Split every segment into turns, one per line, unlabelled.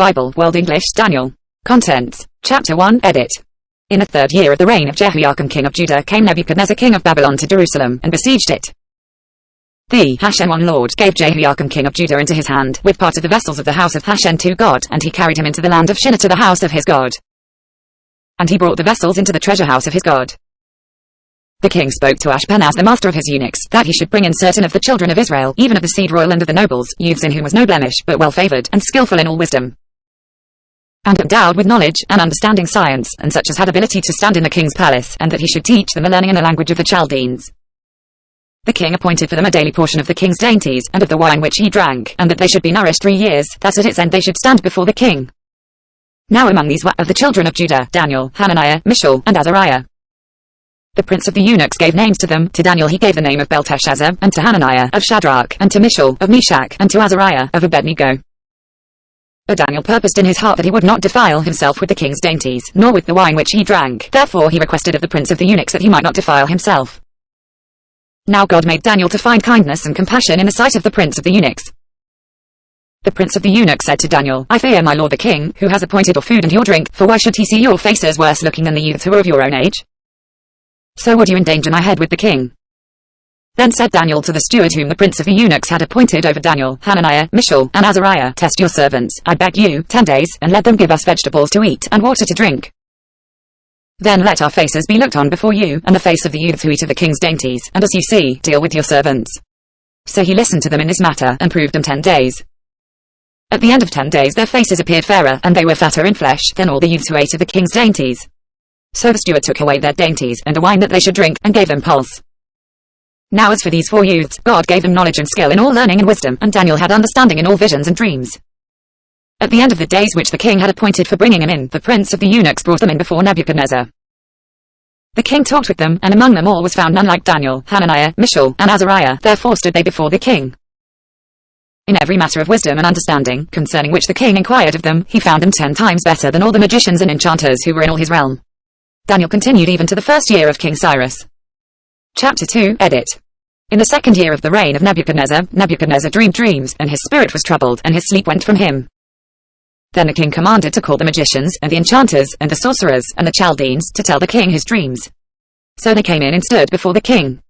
Bible World English Daniel. Contents. Chapter 1 Edit. In the 3rd year of the reign of Jehoiakim king of Judah came Nebuchadnezzar king of Babylon to Jerusalem, and besieged it. The Hashem Lord gave Jehoiakim king of Judah into his hand, with part of the vessels of the house of Hashem to God, and he carried him into the land of Shinar to the house of his God. And he brought the vessels into the treasure house of his God. The king spoke to Ashpenaz the master of his eunuchs, that he should bring in certain of the children of Israel, even of the seed royal and of the nobles, youths in whom was no blemish, but well favored, and skillful in all wisdom, and endowed with knowledge, and understanding science, and such as had ability to stand in the king's palace, and that he should teach them the learning and the language of the Chaldeans. The king appointed for them a daily portion of the king's dainties, and of the wine which he drank, and that they should be nourished 3 years, that at its end they should stand before the king. Now among these were of the children of Judah, Daniel, Hananiah, Mishael, and Azariah. The prince of the eunuchs gave names to them. To Daniel he gave the name of Belteshazzar, and to Hananiah of Shadrach, and to Mishael of Meshach, and to Azariah of Abednego. But Daniel purposed in his heart that he would not defile himself with the king's dainties, nor with the wine which he drank. Therefore he requested of the prince of the eunuchs that he might not defile himself. Now God made Daniel to find kindness and compassion in the sight of the prince of the eunuchs. The prince of the eunuchs said to Daniel, I fear my lord the king, who has appointed your food and your drink, for why should he see your faces worse looking than the youths who are of your own age? So would you endanger my head with the king? Then said Daniel to the steward whom the prince of the eunuchs had appointed over Daniel, Hananiah, Mishael, and Azariah, test your servants, I beg you, 10 days, and let them give us vegetables to eat, and water to drink. Then let our faces be looked on before you, and the face of the youths who eat of the king's dainties, and as you see, deal with your servants. So he listened to them in this matter, and proved them 10 days. At the end of 10 days their faces appeared fairer, and they were fatter in flesh, than all the youths who ate of the king's dainties. So the steward took away their dainties, and the wine that they should drink, and gave them pulse. Now as for these 4 youths, God gave them knowledge and skill in all learning and wisdom, and Daniel had understanding in all visions and dreams. At the end of the days which the king had appointed for bringing them in, the prince of the eunuchs brought them in before Nebuchadnezzar. The king talked with them, and among them all was found none like Daniel, Hananiah, Mishael, and Azariah. Therefore stood they before the king. In every matter of wisdom and understanding, concerning which the king inquired of them, he found them 10 times better than all the magicians and enchanters who were in all his realm. Daniel continued even to the 1st year of King Cyrus. Chapter 2 Edit. In the 2nd year of the reign of Nebuchadnezzar, Nebuchadnezzar dreamed dreams, and his spirit was troubled, and his sleep went from him. Then the king commanded to call the magicians, and the enchanters, and the sorcerers, and the Chaldeans, to tell the king his dreams. So they came in and stood before the king.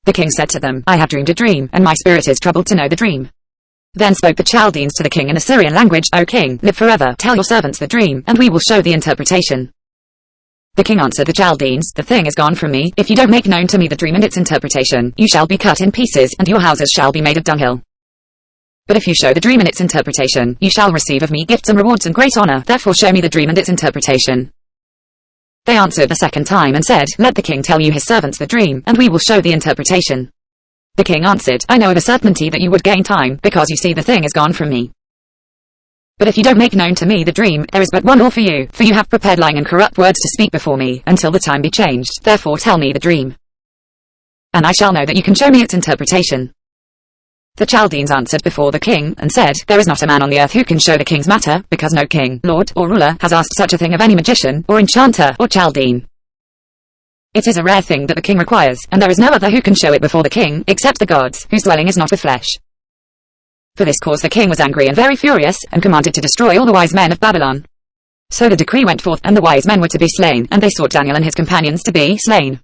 The king said to them, I have dreamed a dream, and my spirit is troubled to know the dream. Then spoke the Chaldeans to the king in the Syrian language, O king, live forever, tell your servants the dream, and we will show the interpretation. The king answered the Chaldeans, the thing is gone from me. If you don't make known to me the dream and its interpretation, you shall be cut in pieces, and your houses shall be made of dunghill. But if you show the dream and its interpretation, you shall receive of me gifts and rewards and great honor. Therefore show me the dream and its interpretation. They answered the 2nd time and said, Let the king tell you his servants the dream, and we will show the interpretation. The king answered, I know of a certainty that you would gain time, because you see the thing is gone from me. But if you don't make known to me the dream, there is but one law for you, for you have prepared lying and corrupt words to speak before me, until the time be changed. Therefore tell me the dream, and I shall know that you can show me its interpretation. The Chaldeans answered before the king, and said, There is not a man on the earth who can show the king's matter, because no king, lord, or ruler has asked such a thing of any magician, or enchanter, or Chaldean. It is a rare thing that the king requires, and there is no other who can show it before the king, except the gods, whose dwelling is not with flesh. For this cause the king was angry and very furious, and commanded to destroy all the wise men of Babylon. So the decree went forth, and the wise men were to be slain, and they sought Daniel and his companions to be slain.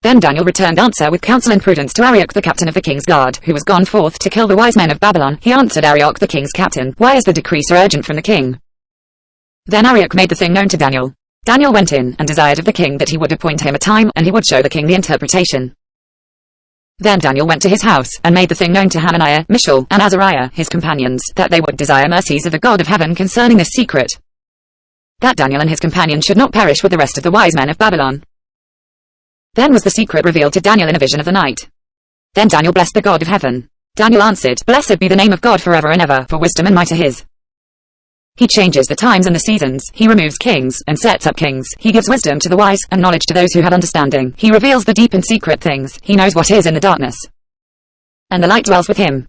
Then Daniel returned answer with counsel and prudence to Arioch the captain of the king's guard, who was gone forth to kill the wise men of Babylon. He answered Arioch the king's captain, Why is the decree so urgent from the king? Then Arioch made the thing known to Daniel. Daniel went in, and desired of the king that he would appoint him a time, and he would show the king the interpretation. Then Daniel went to his house, and made the thing known to Hananiah, Mishael, and Azariah, his companions, that they would desire mercies of the God of heaven concerning this secret, that Daniel and his companions should not perish with the rest of the wise men of Babylon. Then was the secret revealed to Daniel in a vision of the night. Then Daniel blessed the God of heaven. Daniel answered, Blessed be the name of God forever and ever, for wisdom and might are his. He changes the times and the seasons, he removes kings, and sets up kings, he gives wisdom to the wise, and knowledge to those who have understanding, he reveals the deep and secret things, he knows what is in the darkness, and the light dwells with him.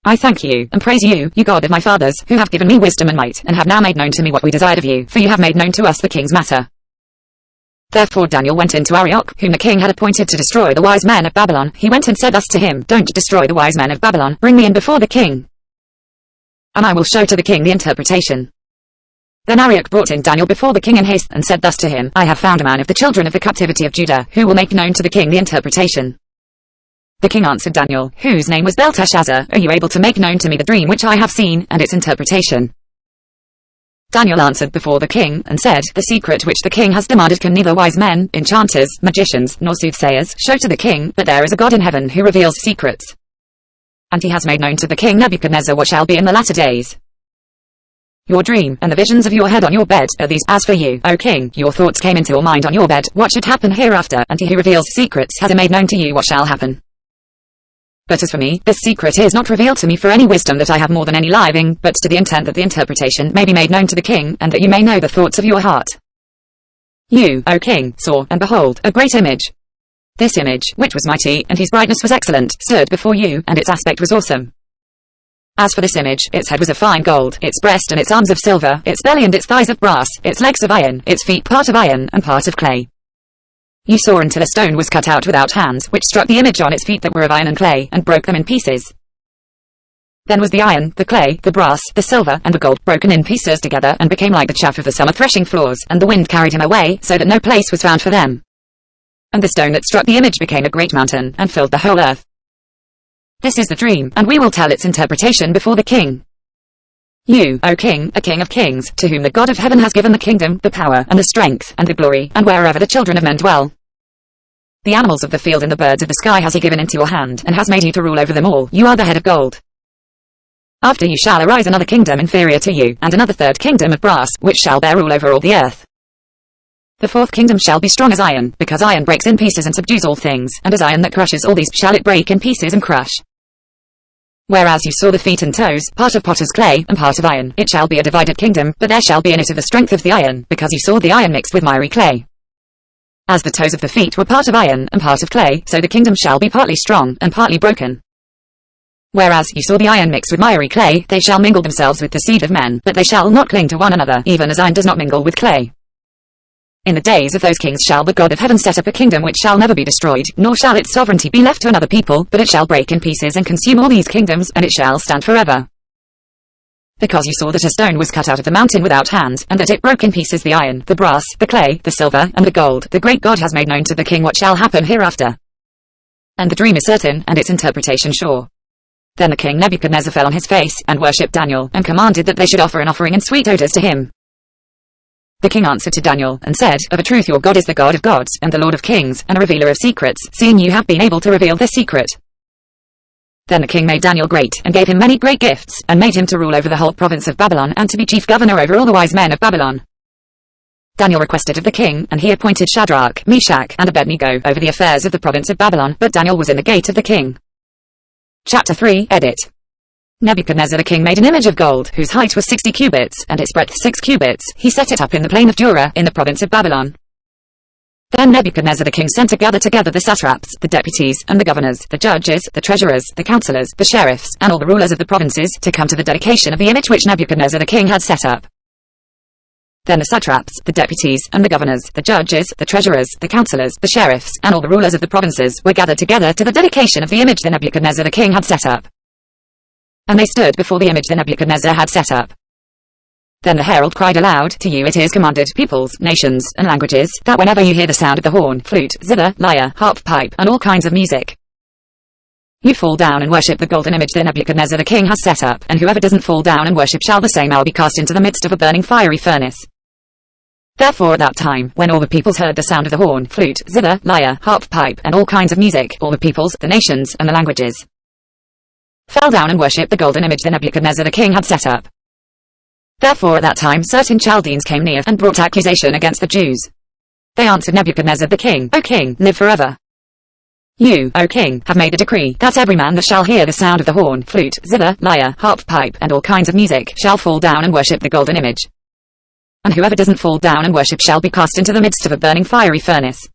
I thank you, and praise you, you God of my fathers, who have given me wisdom and might, and have now made known to me what we desired of you, for you have made known to us the king's matter. Therefore Daniel went in to Arioch, whom the king had appointed to destroy the wise men of Babylon. He went and said thus to him, Don't destroy the wise men of Babylon, bring me in before the king. and I will show to the king the interpretation." Then Arioch brought in Daniel before the king in haste, and said thus to him, "I have found a man of the children of the captivity of Judah, who will make known to the king the interpretation." The king answered Daniel, whose name was Belteshazzar, "Are you able to make known to me the dream which I have seen, and its interpretation?" Daniel answered before the king, and said, "The secret which the king has demanded can neither wise men, enchanters, magicians, nor soothsayers show to the king, but there is a God in heaven who reveals secrets. And he has made known to the king Nebuchadnezzar what shall be in the latter days. Your dream, and the visions of your head on your bed, are these. As for you, O king, your thoughts came into your mind on your bed, what should happen hereafter, and he who reveals secrets has made known to you what shall happen. But as for me, this secret is not revealed to me for any wisdom that I have more than any living, but to the intent that the interpretation may be made known to the king, and that you may know the thoughts of your heart. You, O king, saw, and behold, a great image. This image, which was mighty, and whose brightness was excellent, stood before you, and its aspect was awesome. As for this image, its head was of fine gold, its breast and its arms of silver, its belly and its thighs of brass, its legs of iron, its feet part of iron, and part of clay. You saw until a stone was cut out without hands, which struck the image on its feet that were of iron and clay, and broke them in pieces. Then was the iron, the clay, the brass, the silver, and the gold broken in pieces together, and became like the chaff of the summer threshing floors, and the wind carried him away, so that no place was found for them. And the stone that struck the image became a great mountain, and filled the whole earth. This is the dream, and we will tell its interpretation before the king. You, O king, a king of kings, to whom the God of heaven has given the kingdom, the power, and the strength, and the glory, and wherever the children of men dwell. The animals of the field and the birds of the sky has he given into your hand, and has made you to rule over them all. You are the head of gold. After you shall arise another kingdom inferior to you, and another third kingdom of brass, which shall bear rule over all the earth. The fourth kingdom shall be strong as iron, because iron breaks in pieces and subdues all things, and as iron that crushes all these shall it break in pieces and crush. Whereas you saw the feet and toes, part of potter's clay, and part of iron, it shall be a divided kingdom, but there shall be in it of the strength of the iron, because you saw the iron mixed with miry clay. As the toes of the feet were part of iron, and part of clay, so the kingdom shall be partly strong, and partly broken. Whereas you saw the iron mixed with miry clay, they shall mingle themselves with the seed of men, but they shall not cling to one another, even as iron does not mingle with clay. In the days of those kings shall the God of heaven set up a kingdom which shall never be destroyed, nor shall its sovereignty be left to another people, but it shall break in pieces and consume all these kingdoms, and it shall stand forever. Because you saw that a stone was cut out of the mountain without hands, and that it broke in pieces the iron, the brass, the clay, the silver, and the gold, the great God has made known to the king what shall happen hereafter. And the dream is certain, and its interpretation sure. Then the king Nebuchadnezzar fell on his face, and worshipped Daniel, and commanded that they should offer an offering and sweet odors to him. The king answered to Daniel, and said, Of a truth your God is the God of gods, and the Lord of kings, and a revealer of secrets, seeing you have been able to reveal this secret. Then the king made Daniel great, and gave him many great gifts, and made him to rule over the whole province of Babylon, and to be chief governor over all the wise men of Babylon. Daniel requested of the king, and he appointed Shadrach, Meshach, and Abednego over the affairs of the province of Babylon, but Daniel was in the gate of the king. Chapter 3, Edit. Nebuchadnezzar the king made an image of gold, whose height was 60 cubits, and its breadth 6 cubits. He set it up in the plain of Dura, in the province of Babylon. Then Nebuchadnezzar the king sent to gather together the satraps, the deputies, and the governors, the judges, the treasurers, the counselors, the sheriffs, and all the rulers of the provinces, to come to the dedication of the image which Nebuchadnezzar the king had set up. Then the satraps, the deputies, and the governors, the judges, the treasurers, the counselors, the sheriffs, and all the rulers of the provinces, were gathered together to the dedication of the image that Nebuchadnezzar the king had set up. And they stood before the image that Nebuchadnezzar had set up. Then the herald cried aloud, To you it is commanded, peoples, nations, and languages, that whenever you hear the sound of the horn, flute, zither, lyre, harp, pipe, and all kinds of music, you fall down and worship the golden image that Nebuchadnezzar the king has set up, and whoever doesn't fall down and worship shall the same hour be cast into the midst of a burning fiery furnace. Therefore at that time, when all the peoples heard the sound of the horn, flute, zither, lyre, harp, pipe, and all kinds of music, all the peoples, the nations, and the languages fell down and worshipped the golden image that Nebuchadnezzar the king had set up. Therefore at that time certain Chaldeans came near, and brought accusation against the Jews. They answered Nebuchadnezzar the king, O king, live forever. You, O king, have made a decree, that every man that shall hear the sound of the horn, flute, zither, lyre, harp, pipe, and all kinds of music, shall fall down and worship the golden image. And whoever doesn't fall down and worship shall be cast into the midst of a burning fiery furnace.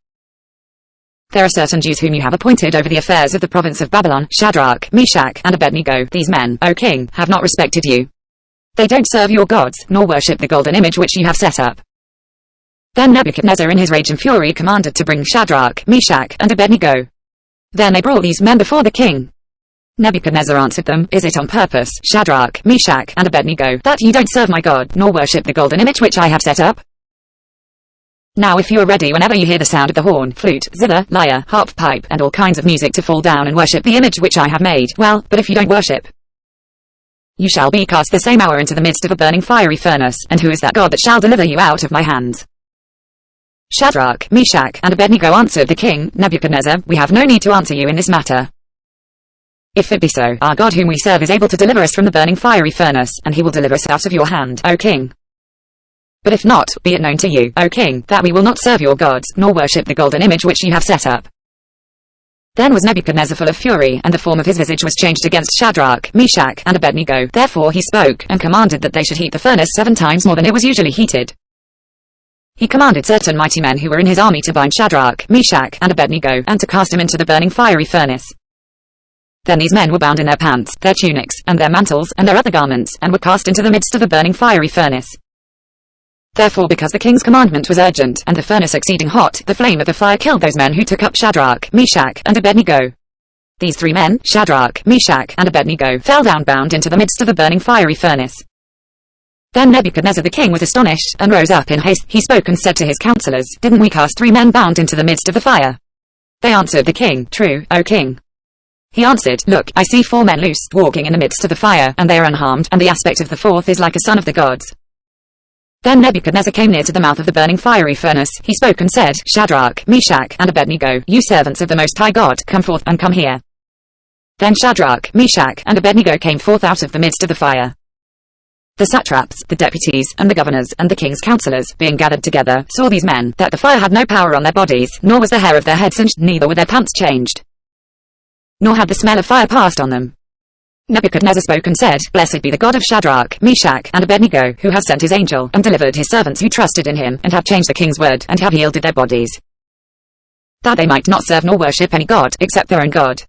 There are certain Jews whom you have appointed over the affairs of the province of Babylon, Shadrach, Meshach, and Abednego. These men, O king, have not respected you. They don't serve your gods, nor worship the golden image which you have set up. Then Nebuchadnezzar in his rage and fury commanded to bring Shadrach, Meshach, and Abednego. Then they brought these men before the king. Nebuchadnezzar answered them, Is it on purpose, Shadrach, Meshach, and Abednego, that you don't serve my God, nor worship the golden image which I have set up? Now if you are ready whenever you hear the sound of the horn, flute, zither, lyre, harp, pipe, and all kinds of music to fall down and worship the image which I have made, well, but if you don't worship, you shall be cast the same hour into the midst of a burning fiery furnace, and who is that God that shall deliver you out of my hands? Shadrach, Meshach, and Abednego answered the king, Nebuchadnezzar, we have no need to answer you in this matter. If it be so, our God whom we serve is able to deliver us from the burning fiery furnace, and he will deliver us out of your hand, O king. But if not, be it known to you, O king, that we will not serve your gods, nor worship the golden image which you have set up. Then was Nebuchadnezzar full of fury, and the form of his visage was changed against Shadrach, Meshach, and Abednego. Therefore he spoke, and commanded that they should heat the furnace 7 times more than it was usually heated. He commanded certain mighty men who were in his army to bind Shadrach, Meshach, and Abednego, and to cast them into the burning fiery furnace. Then these men were bound in their pants, their tunics, and their mantles, and their other garments, and were cast into the midst of the burning fiery furnace. Therefore because the king's commandment was urgent, and the furnace exceeding hot, the flame of the fire killed those men who took up Shadrach, Meshach, and Abednego. These 3 men, Shadrach, Meshach, and Abednego, fell down bound into the midst of the burning fiery furnace. Then Nebuchadnezzar the king was astonished, and rose up in haste. He spoke and said to his counselors, Didn't we cast 3 men bound into the midst of the fire? They answered the king, True, O king. He answered, Look, I see 4 men loose, walking in the midst of the fire, and they are unharmed, and the aspect of the 4th is like a son of the gods. Then Nebuchadnezzar came near to the mouth of the burning fiery furnace. He spoke and said, Shadrach, Meshach, and Abednego, you servants of the Most High God, come forth, and come here. Then Shadrach, Meshach, and Abednego came forth out of the midst of the fire. The satraps, the deputies, and the governors, and the king's counselors, being gathered together, saw these men, that the fire had no power on their bodies, nor was the hair of their heads singed, neither were their pants changed, nor had the smell of fire passed on them. Nebuchadnezzar spoke and said, Blessed be the God of Shadrach, Meshach, and Abednego, who has sent his angel, and delivered his servants who trusted in him, and have changed the king's word, and have yielded their bodies, that they might not serve nor worship any god, except their own God.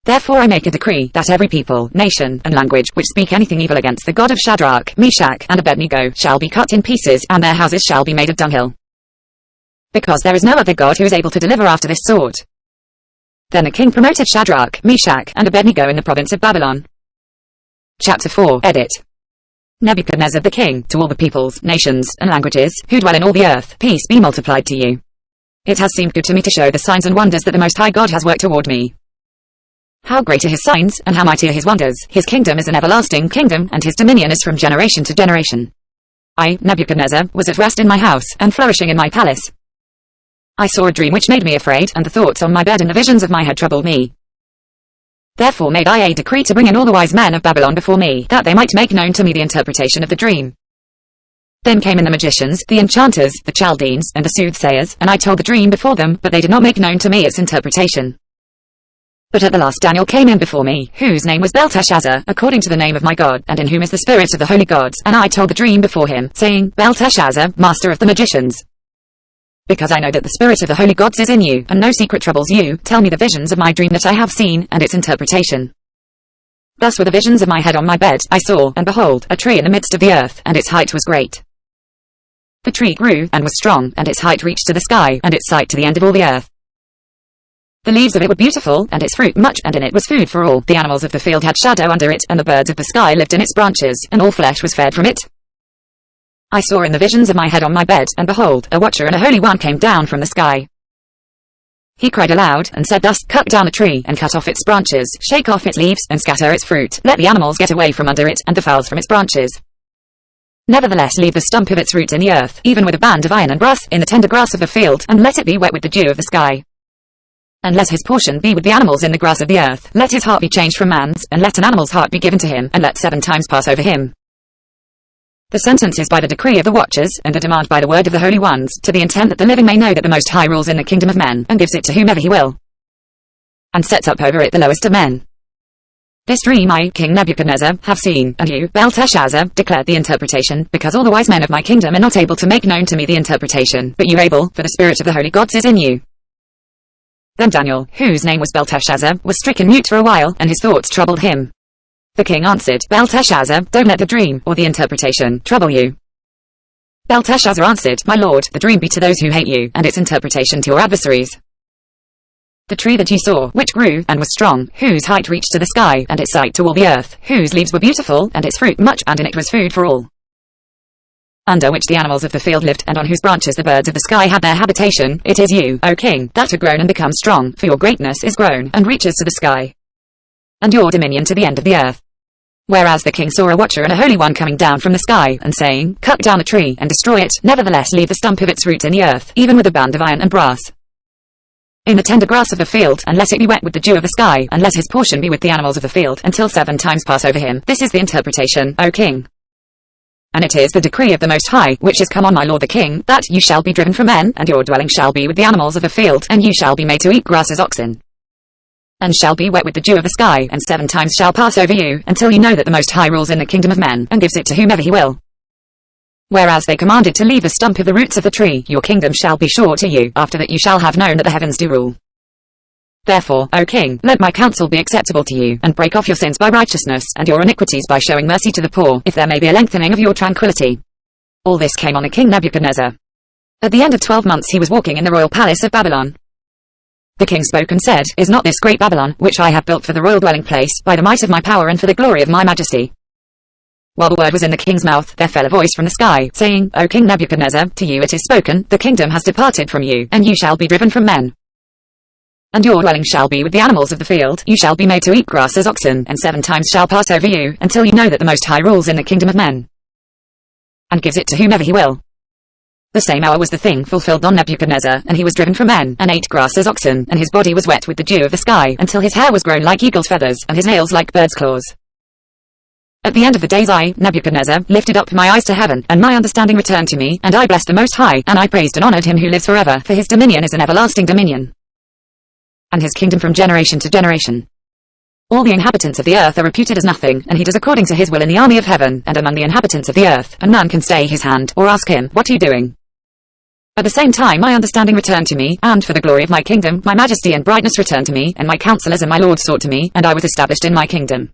Therefore I make a decree, that every people, nation, and language, which speak anything evil against the God of Shadrach, Meshach, and Abednego, shall be cut in pieces, and their houses shall be made of dunghill. Because there is no other God who is able to deliver after this sort. Then the king promoted Shadrach, Meshach, and Abednego in the province of Babylon. Chapter 4, Edit. Nebuchadnezzar the king, to all the peoples, nations, and languages, who dwell in all the earth, peace be multiplied to you. It has seemed good to me to show the signs and wonders that the Most High God has worked toward me. How great are his signs, and how mighty are his wonders. His kingdom is an everlasting kingdom, and his dominion is from generation to generation. I, Nebuchadnezzar, was at rest in my house, and flourishing in my palace. I saw a dream which made me afraid, and the thoughts on my bed and the visions of my head troubled me. Therefore made I a decree to bring in all the wise men of Babylon before me, that they might make known to me the interpretation of the dream. Then came in the magicians, the enchanters, the Chaldeans, and the soothsayers, and I told the dream before them, but they did not make known to me its interpretation. But at the last Daniel came in before me, whose name was Belteshazzar, according to the name of my God, and in whom is the spirit of the holy gods, and I told the dream before him, saying, Belteshazzar, master of the magicians, because I know that the spirit of the holy gods is in you, and no secret troubles you, tell me the visions of my dream that I have seen, and its interpretation. Thus were the visions of my head on my bed. I saw, and behold, a tree in the midst of the earth, and its height was great. The tree grew, and was strong, and its height reached to the sky, and its sight to the end of all the earth. The leaves of it were beautiful, and its fruit much, and in it was food for all. The animals of the field had shadow under it, and the birds of the sky lived in its branches, and all flesh was fed from it. I saw in the visions of my head on my bed, and behold, a watcher and a holy one came down from the sky. He cried aloud, and said thus, Cut down the tree, and cut off its branches, shake off its leaves, and scatter its fruit. Let the animals get away from under it, and the fowls from its branches. Nevertheless leave the stump of its root in the earth, even with a band of iron and brass, in the tender grass of the field, and let it be wet with the dew of the sky. And let his portion be with the animals in the grass of the earth. Let his heart be changed from man's, and let an animal's heart be given to him, and let 7 times pass over him. The sentence is by the decree of the watchers, and the demand by the word of the holy ones, to the intent that the living may know that the Most High rules in the kingdom of men, and gives it to whomever he will, and sets up over it the lowest of men. This dream I, King Nebuchadnezzar, have seen, and you, Belteshazzar, declared the interpretation, because all the wise men of my kingdom are not able to make known to me the interpretation, but you able, for the spirit of the holy gods is in you. Then Daniel, whose name was Belteshazzar, was stricken mute for a while, and his thoughts troubled him. The king answered, Belteshazzar, don't let the dream, or the interpretation, trouble you. Belteshazzar answered, My lord, the dream be to those who hate you, and its interpretation to your adversaries. The tree that you saw, which grew, and was strong, whose height reached to the sky, and its height to all the earth, whose leaves were beautiful, and its fruit much, and in it was food for all. Under which the animals of the field lived, and on whose branches the birds of the sky had their habitation, it is you, O king, that are grown and become strong, for your greatness is grown, and reaches to the sky, and your dominion to the end of the earth. Whereas the king saw a watcher and a holy one coming down from the sky, and saying, Cut down the tree, and destroy it, nevertheless leave the stump of its roots in the earth, even with a band of iron and brass, in the tender grass of the field, and let it be wet with the dew of the sky, and let his portion be with the animals of the field, until 7 times pass over him. This is the interpretation, O king. And it is the decree of the Most High, which is come on my lord the king, that you shall be driven from men, and your dwelling shall be with the animals of the field, and you shall be made to eat grass as oxen, and shall be wet with the dew of the sky, and 7 times shall pass over you, until you know that the Most High rules in the kingdom of men, and gives it to whomever he will. Whereas they commanded to leave the stump of the roots of the tree, your kingdom shall be sure to you, after that you shall have known that the heavens do rule. Therefore, O king, let my counsel be acceptable to you, and break off your sins by righteousness, and your iniquities by showing mercy to the poor, if there may be a lengthening of your tranquility. All this came on the king Nebuchadnezzar. At the end of 12 months he was walking in the royal palace of Babylon. The king spoke and said, Is not this great Babylon, which I have built for the royal dwelling place, by the might of my power and for the glory of my majesty? While the word was in the king's mouth, there fell a voice from the sky, saying, O king Nebuchadnezzar, to you it is spoken, the kingdom has departed from you, and you shall be driven from men, and your dwelling shall be with the animals of the field. You shall be made to eat grass as oxen, and 7 times shall pass over you, until you know that the Most High rules in the kingdom of men, and gives it to whomever he will. The same hour was the thing fulfilled on Nebuchadnezzar, and he was driven from men, and ate grass as oxen, and his body was wet with the dew of the sky, until his hair was grown like eagle's feathers, and his nails like bird's claws. At the end of the days I, Nebuchadnezzar, lifted up my eyes to heaven, and my understanding returned to me, and I blessed the Most High, and I praised and honored him who lives forever, for his dominion is an everlasting dominion, and his kingdom from generation to generation. All the inhabitants of the earth are reputed as nothing, and he does according to his will in the army of heaven, and among the inhabitants of the earth, and none can stay his hand, or ask him, What are you doing? At the same time my understanding returned to me, and for the glory of my kingdom, my majesty and brightness returned to me, and my counselors and my lords sought to me, and I was established in my kingdom,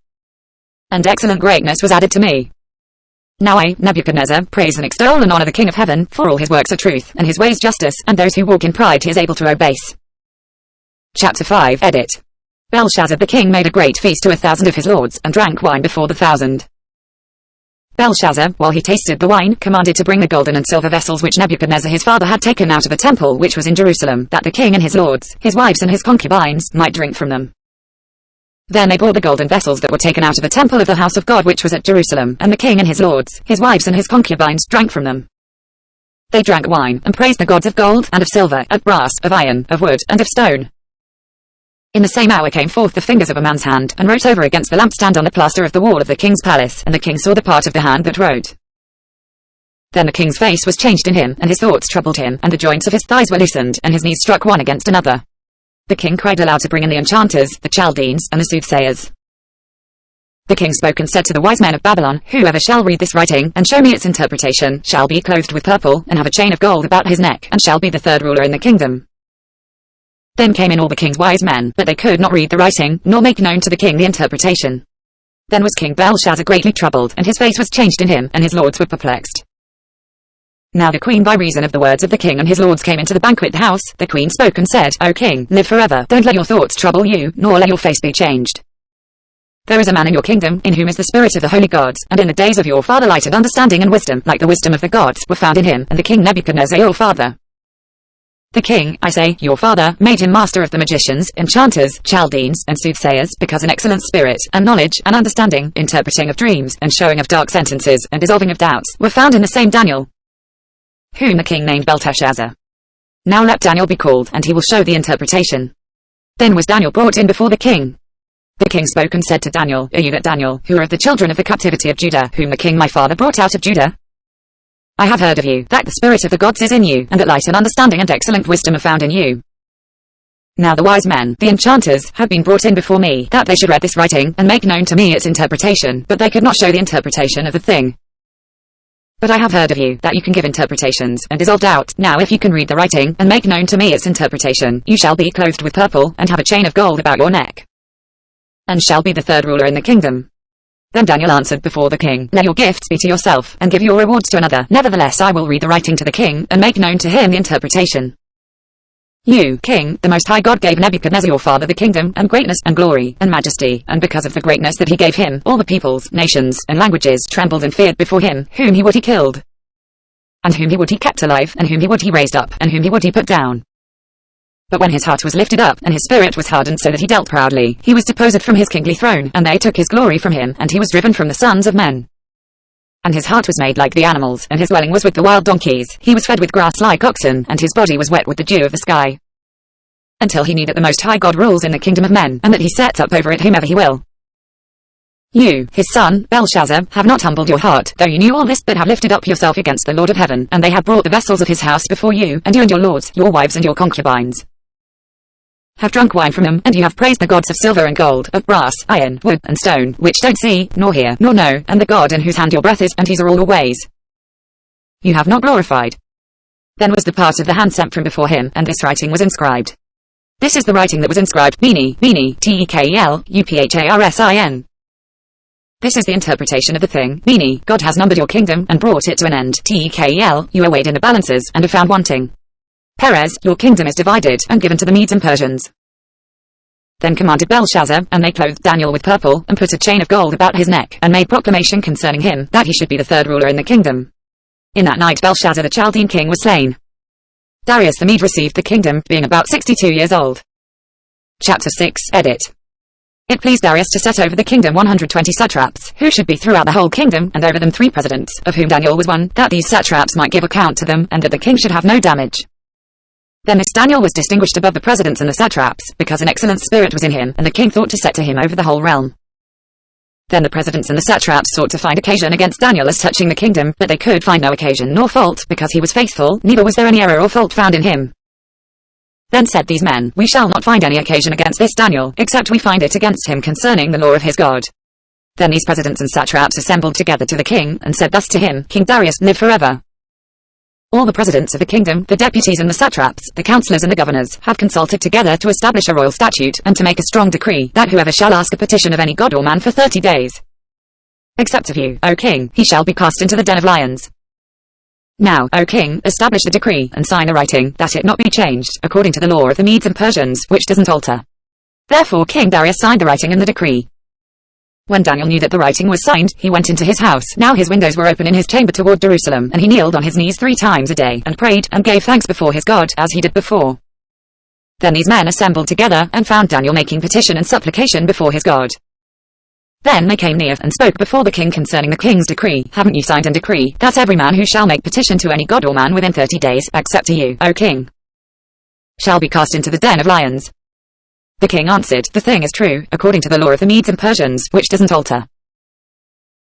and excellent greatness was added to me. Now I, Nebuchadnezzar, praise and extol and honor the King of heaven, for all his works are truth, and his ways justice, and those who walk in pride he is able to abase. Chapter 5 Edit. Belshazzar the king made a great feast to 1,000 of his lords, and drank wine before the 1,000. Belshazzar, while he tasted the wine, commanded to bring the golden and silver vessels which Nebuchadnezzar his father had taken out of the temple which was in Jerusalem, that the king and his lords, his wives and his concubines, might drink from them. Then they brought the golden vessels that were taken out of the temple of the house of God which was at Jerusalem, and the king and his lords, his wives and his concubines, drank from them. They drank wine, and praised the gods of gold, and of silver, of brass, of iron, of wood, and of stone. In the same hour came forth the fingers of a man's hand, and wrote over against the lampstand on the plaster of the wall of the king's palace, and the king saw the part of the hand that wrote. Then the king's face was changed in him, and his thoughts troubled him, and the joints of his thighs were loosened, and his knees struck one against another. The king cried aloud to bring in the enchanters, the Chaldeans, and the soothsayers. The king spoke and said to the wise men of Babylon, Whoever shall read this writing, and show me its interpretation, shall be clothed with purple, and have a chain of gold about his neck, and shall be the 3rd ruler in the kingdom. Then came in all the king's wise men, but they could not read the writing, nor make known to the king the interpretation. Then was King Belshazzar greatly troubled, and his face was changed in him, and his lords were perplexed. Now the queen by reason of the words of the king and his lords came into the banquet house. The queen spoke and said, O king, live forever, don't let your thoughts trouble you, nor let your face be changed. There is a man in your kingdom, in whom is the spirit of the holy gods, and in the days of your father light and understanding and wisdom, like the wisdom of the gods, were found in him, and the king Nebuchadnezzar your father. The king, I say, your father, made him master of the magicians, enchanters, Chaldeans, and soothsayers, because an excellent spirit, and knowledge, and understanding, interpreting of dreams, and showing of dark sentences, and dissolving of doubts, were found in the same Daniel, whom the king named Belteshazzar. Now let Daniel be called, and he will show the interpretation. Then was Daniel brought in before the king. The king spoke and said to Daniel, Are you that Daniel, who are of the children of the captivity of Judah, whom the king my father brought out of Judah? I have heard of you, that the spirit of the gods is in you, and that light and understanding and excellent wisdom are found in you. Now the wise men, the enchanters, have been brought in before me, that they should read this writing, and make known to me its interpretation, but they could not show the interpretation of the thing. But I have heard of you, that you can give interpretations, and dissolve doubt. Now if you can read the writing, and make known to me its interpretation, you shall be clothed with purple, and have a chain of gold about your neck, and shall be the 3rd ruler in the kingdom. Then Daniel answered before the king, Let your gifts be to yourself, and give your rewards to another. Nevertheless I will read the writing to the king, and make known to him the interpretation. You, king, the Most High God gave Nebuchadnezzar your father the kingdom, and greatness, and glory, and majesty, and because of the greatness that he gave him, all the peoples, nations, and languages trembled and feared before him, whom he would he killed, and whom he would he kept alive, and whom he would he raised up, and whom he would he put down. But when his heart was lifted up, and his spirit was hardened so that he dealt proudly, he was deposed from his kingly throne, and they took his glory from him, and he was driven from the sons of men. And his heart was made like the animals, and his dwelling was with the wild donkeys. He was fed with grass like oxen, and his body was wet with the dew of the sky. Until he knew that the Most High God rules in the kingdom of men, and that he sets up over it whomever he will. You, his son, Belshazzar, have not humbled your heart, though you knew all this, but have lifted up yourself against the Lord of heaven, and they have brought the vessels of his house before you, and you and your lords, your wives and your concubines have drunk wine from them, and you have praised the gods of silver and gold, of brass, iron, wood, and stone, which don't see, nor hear, nor know, and the God in whose hand your breath is, and his are all your ways. You have not glorified. Then was the part of the hand sent from before him, and this writing was inscribed. This is the writing that was inscribed, Beni, Beni, Tekel, Upharsin. This is the interpretation of the thing, Beni, God has numbered your kingdom, and brought it to an end, Tekel, you are weighed in the balances, and are found wanting. Perez, your kingdom is divided, and given to the Medes and Persians. Then commanded Belshazzar, and they clothed Daniel with purple, and put a chain of gold about his neck, and made proclamation concerning him, that he should be the third ruler in the kingdom. In that night Belshazzar the Chaldean king was slain. Darius the Mede received the kingdom, being about 62 years old. Chapter 6, Edit. It pleased Darius to set over the kingdom 120 satraps, who should be throughout the whole kingdom, and over them 3 presidents, of whom Daniel was one, that these satraps might give account to them, and that the king should have no damage. Then this Daniel was distinguished above the presidents and the satraps, because an excellent spirit was in him, and the king thought to set to him over the whole realm. Then the presidents and the satraps sought to find occasion against Daniel as touching the kingdom, but they could find no occasion nor fault, because he was faithful, neither was there any error or fault found in him. Then said these men, We shall not find any occasion against this Daniel, except we find it against him concerning the law of his God. Then these presidents and satraps assembled together to the king, and said thus to him, King Darius, live forever. All the presidents of the kingdom, the deputies and the satraps, the counselors and the governors, have consulted together to establish a royal statute, and to make a strong decree, that whoever shall ask a petition of any god or man for 30 days, except of you, O king, he shall be cast into the den of lions. Now, O king, establish the decree, and sign the writing, that it not be changed, according to the law of the Medes and Persians, which doesn't alter. Therefore King Darius signed the writing and the decree. When Daniel knew that the writing was signed, he went into his house. Now his windows were open in his chamber toward Jerusalem, and he kneeled on his knees 3 times a day, and prayed, and gave thanks before his God, as he did before. Then these men assembled together, and found Daniel making petition and supplication before his God. Then they came near, and spoke before the king concerning the king's decree. Haven't you signed and decree, that every man who shall make petition to any god or man within 30 days, except to you, O king, shall be cast into the den of lions? The king answered, The thing is true, according to the law of the Medes and Persians, which doesn't alter.